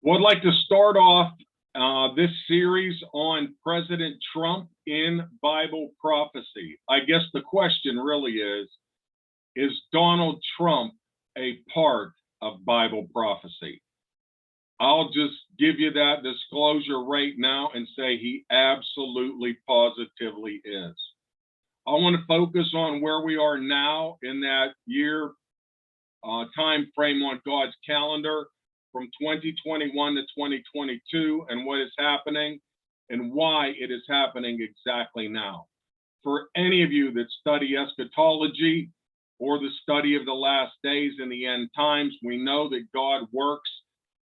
Well, I'd like to start off this series on President Trump in Bible prophecy. I guess the question really is Donald Trump a part of Bible prophecy? I'll just give you that disclosure right now and say he absolutely positively is. I want to focus on where we are now in that year time frame on God's calendar from 2021 to 2022 and what is happening and why it is happening exactly now. For any of you that study eschatology or the study of the last days and the end times, we know that God works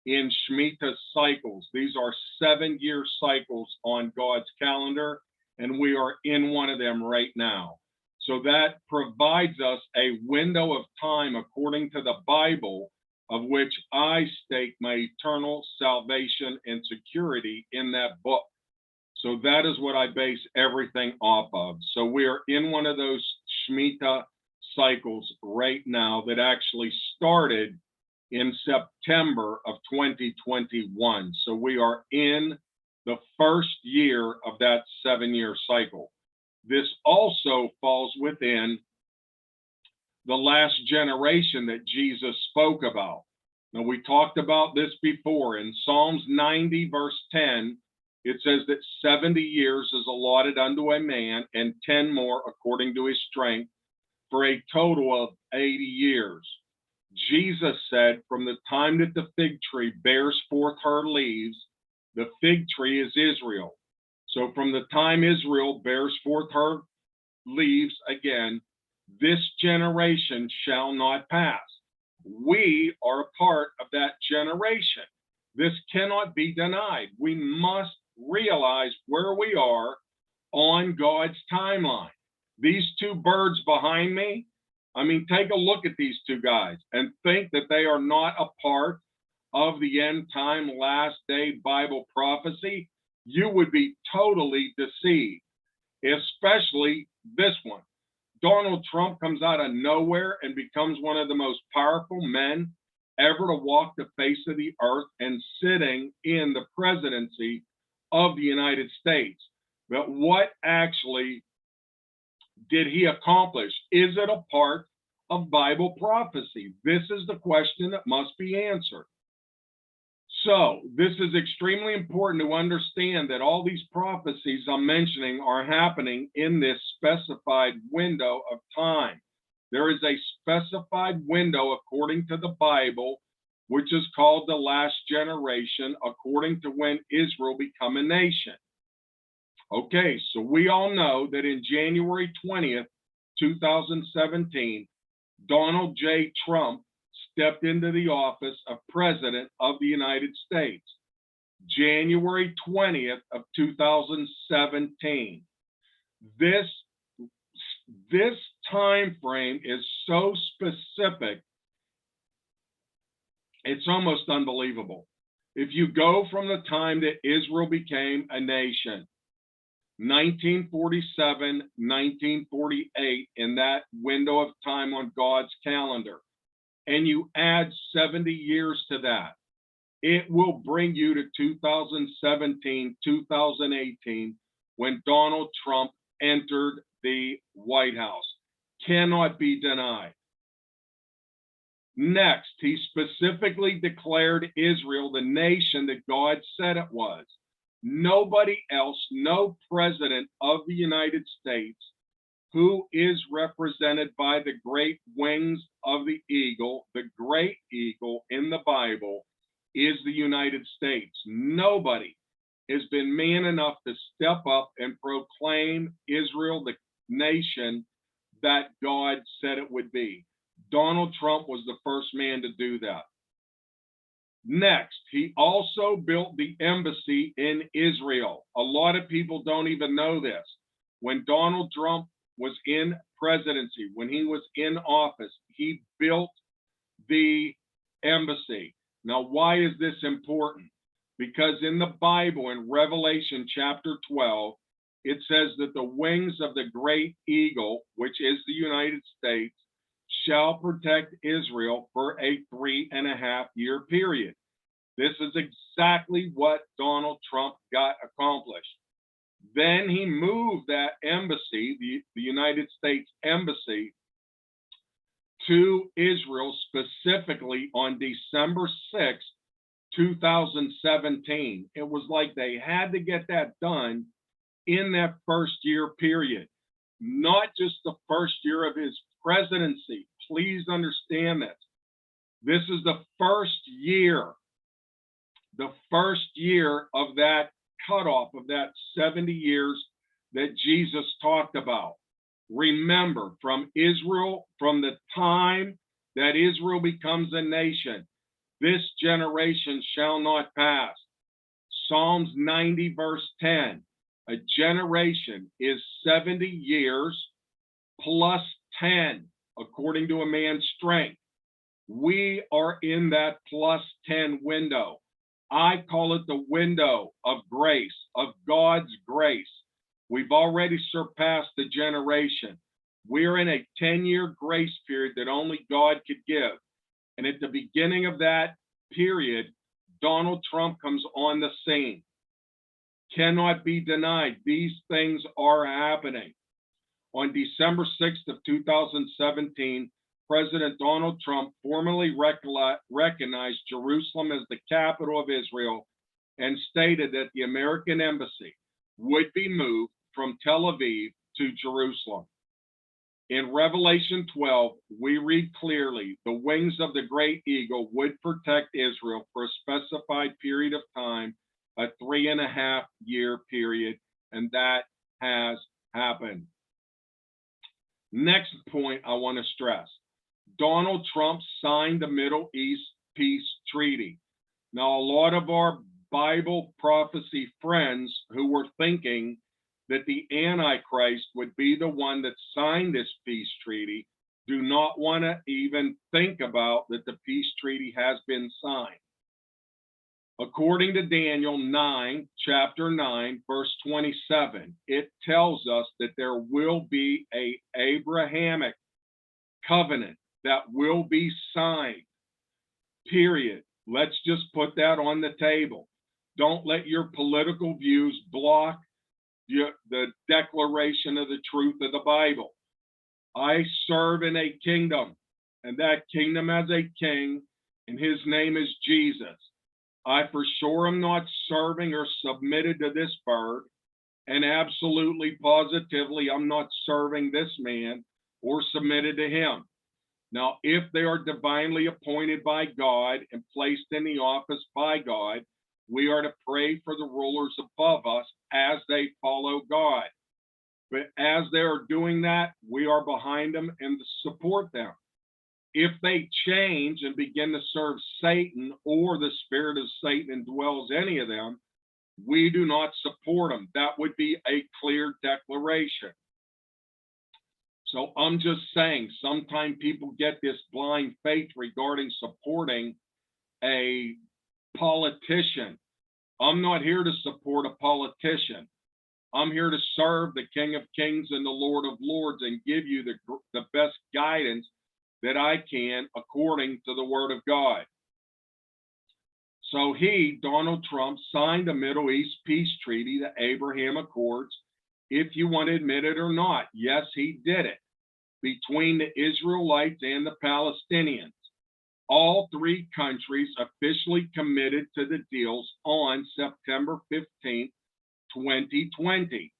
in Shemitah cycles. These are 7-year cycles on God's calendar, and we are in one of them right now. So that provides us a window of time, according to the Bible, of which I stake my eternal salvation and security in that book. So that is what I base everything off of. So we are in one of those Shemitah cycles right now that actually started in September of 2021. So we are in the first year of that 7-year cycle. This also falls within the last generation that Jesus spoke about. Now, we talked about this before. In Psalms 90, verse 10, it says that 70 years is allotted unto a man, and 10 more according to his strength, for a total of 80 years. Jesus said, from the time that the fig tree bears forth her leaves, the fig tree is Israel. So from the time Israel bears forth her leaves again, this generation shall not pass. We are a part of that generation. This cannot be denied. We must realize where we are on God's timeline. These two birds behind me, I mean, take a look at these two guys and think that they are not a part of the end time last day Bible prophecy. You would be totally deceived, especially this one. Donald Trump comes out of nowhere and becomes one of the most powerful men ever to walk the face of the earth and sitting in the presidency of the United States. But what actually did he accomplish? Is it a part of Bible prophecy? This is the question that must be answered. So this is extremely important to understand that all these prophecies I'm mentioning are happening in this specified window of time. There is a specified window according to the Bible, which is called the last generation, according to when Israel become a nation. Okay, so we all know that in January 20th, 2017, Donald J. Trump stepped into the office of President of the United States, January 20th of 2017. This time frame is so specific, it's almost unbelievable. If you go from the time that Israel became a nation, 1947, 1948, in that window of time on God's calendar, and you add 70 years to that, it will bring you to 2017, 2018, when Donald Trump entered the White House. Cannot be denied. Next, he specifically declared Israel the nation that God said it was. Nobody else, no president of the United States, who is represented by the great wings of the eagle in the Bible, is the United States. Nobody has been man enough to step up and proclaim Israel the nation that God said it would be. Donald Trump was the first man to do that. Next, he also built the embassy in Israel. A lot of people don't even know this. When Donald Trump was in presidency, when he was in office, he built the embassy. Now, why is this important? Because in the Bible, in Revelation chapter 12, it says that the wings of the great eagle, which is the United States, shall protect Israel for a 3.5-year period. This is exactly what Donald Trump got accomplished. Then he moved that embassy, the United States Embassy, to Israel specifically on December 6th, 2017. It was like they had to get that done in that first year period, not just the first year of his presidency. Please understand this. This is the first year of that cutoff of that 70 years that Jesus talked about. Remember, from Israel, from the time that Israel becomes a nation, this generation shall not pass. Psalms 90, verse 10. A generation is 70 years plus 10, according to a man's strength. We are in that plus 10 window. I call it the window of grace, of God's grace. We've already surpassed the generation. We're in a 10-year grace period that only God could give. And at the beginning of that period, Donald Trump comes on the scene. Cannot be denied. These things are happening. On December 6th of 2017, President Donald Trump formally recognized Jerusalem as the capital of Israel and stated that the American embassy would be moved from Tel Aviv to Jerusalem. In Revelation 12, we read clearly, the wings of the great eagle would protect Israel for a specified period of time, a 3.5-year period, and that has happened. Next point I want to stress. Donald Trump signed the Middle East Peace Treaty. Now, a lot of our Bible prophecy friends who were thinking that the Antichrist would be the one that signed this peace treaty do not want to even think about that the peace treaty has been signed. According to Daniel 9, chapter 9, verse 27, it tells us that there will be an Abrahamic covenant that will be signed, period. Let's just put that on the table. Don't let your political views block the declaration of the truth of the Bible. I serve in a kingdom, and that kingdom has a king, and his name is Jesus. I for sure am not serving or submitted to this bird, and absolutely positively I'm not serving this man or submitted to him. Now, if they are divinely appointed by God and placed in the office by God, we are to pray for the rulers above us as they follow God. But as they are doing that, we are behind them and to support them. If they change and begin to serve Satan, or the spirit of Satan indwells any of them, we do not support them. That would be a clear declaration. So I'm just saying, sometimes people get this blind faith regarding supporting a politician. I'm not here to support a politician. I'm here to serve the King of Kings and the Lord of Lords and give you the best guidance that I can according to the Word of God. So Donald Trump, signed the Middle East Peace Treaty, the Abraham Accords, if you want to admit it or not. Yes, he did it, between the Israelites and the Palestinians. All three countries officially committed to the deals on September 15th, 2020.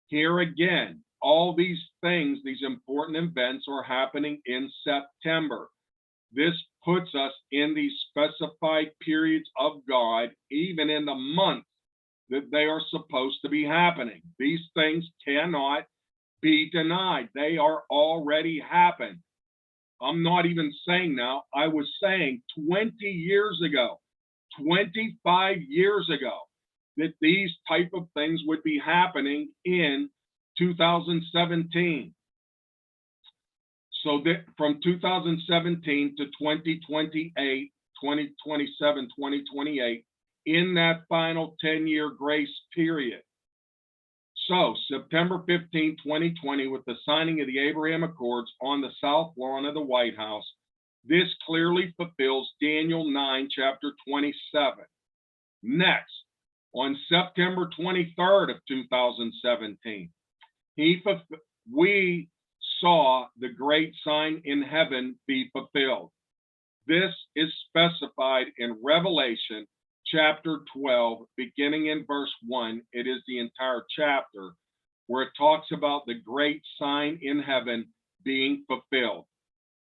Here again, all these things, these important events are happening in September. This puts us in these specified periods of God, even in the month that they are supposed to be happening. These things cannot be denied. They are already happened. I'm not even saying now, I was saying 20 years ago, 25 years ago, that these type of things would be happening in 2017. So that from 2017 to 2028, 2027, 2028, in that final 10-year grace period. So September 15, 2020, with the signing of the Abraham Accords on the South Lawn of the White House, This clearly fulfills Daniel 9, chapter 27. Next, on September 23rd of 2017, we saw the great sign in heaven be fulfilled. This is specified in Revelation chapter 12, beginning in verse 1. It is the entire chapter where it talks about the great sign in heaven being fulfilled.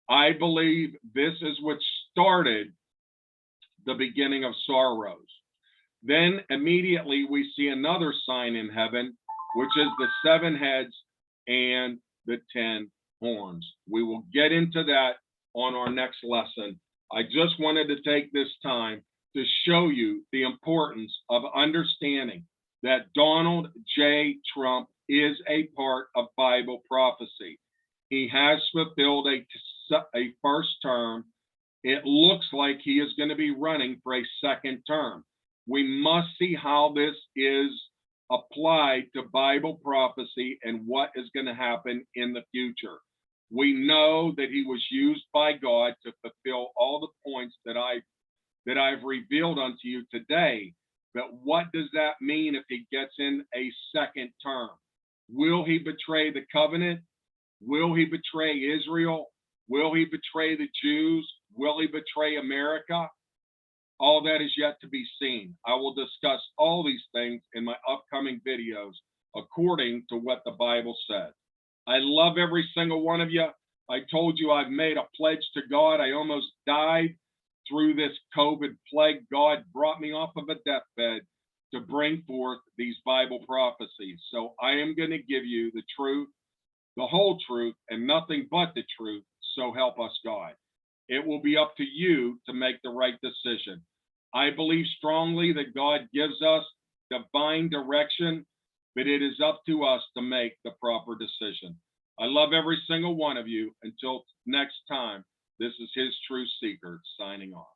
I believe this is what started the beginning of sorrows. Then immediately we see another sign in heaven, which is the 7 heads and the 10 horns. We will get into that on our next lesson. I just wanted to take this time to show you the importance of understanding that Donald J. Trump is a part of Bible prophecy. He has fulfilled a first term. It looks like he is going to be running for a second term. We must see how this is applied to Bible prophecy and what is going to happen in the future. We know that he was used by God to fulfill all the points that I've revealed unto you today. But what does that mean if he gets in a second term? Will he betray the covenant? Will he betray Israel? Will he betray the Jews? Will he betray America? All that is yet to be seen. I will discuss all these things in my upcoming videos according to what the Bible says. I love every single one of you. I told you I've made a pledge to God. I almost died through this COVID plague. God brought me off of a deathbed to bring forth these Bible prophecies. So I am going to give you the truth, the whole truth, and nothing but the truth. So help us God. It will be up to you to make the right decision. I believe strongly that God gives us divine direction, but it is up to us to make the proper decision. I love every single one of you. Until next time, this is His True Seeker signing off.